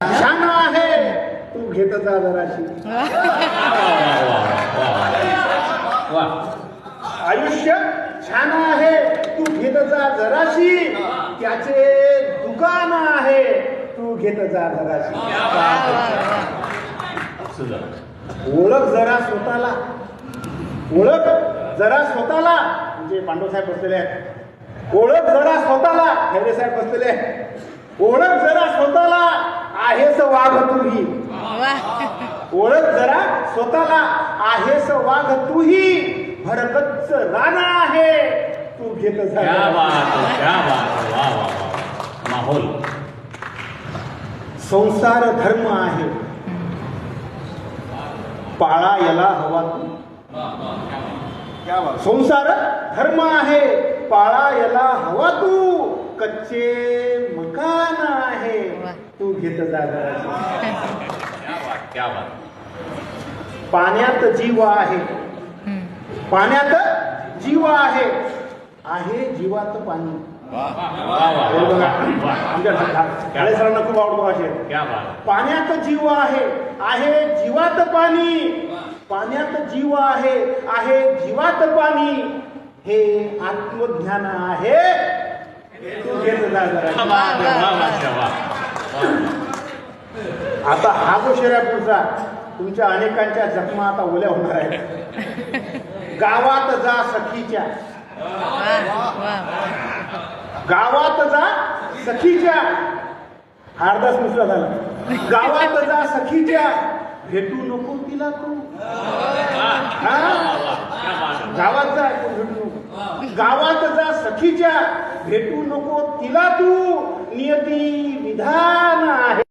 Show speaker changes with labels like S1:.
S1: छान आहे तू घेत जा जराशी. आयुष्य छान आहे तू घेत जा जराशी, त्याचे दुकान आहे तू घेत जा जराशी. ओळख जरा स्वतःला, ओळख जरा स्वतःला. म्हणजे पांडव साहेब बसलेले आहेत. ओळख जरा स्वतःला, हेरे साहेब बसलेले आहेत. ओळख जरा स्वतःला आहेस वाघ तूही. ओळख जरा स्वतःला आहेस वाघ तूही, भरगच्च रान आहे तू घेत जा.
S2: क्या बात है, क्या बात है, वाह वाह वाह. माहोल.
S1: संसार धर्म आहे पाळा याला हवा तू. संसार धर्म आहे पाळा याला हवा तू, कच्चे मकान आहे तू घेत जा.
S2: क्या बात.
S1: पाण्यात जीव आहे, पाण्यात जीव आहे, आहे जीवात पाणी. आमच्या सरांना खूप आवडतो भाषे. पाण्यात जीव आहे, आहे जीवात पाणी. पाण्यात जीव आहे जीवात पाणी, हे आत्मज्ञान आहे तू घेत जा जरा. आता हा जो शेरा पुढचा तुमच्या अनेकांच्या जखमा आता ओल्या होणार आहेत. गावात जा सखीच्या, गावात जा सखीच्या. अर्धाच मुसला झाला. गावात जा सखीच्या, भेटू नको तिला तू. गावात जा भेटू नको. गावात जा सखीच्या, भेटू नको तिला तू. नियती विधान आहे.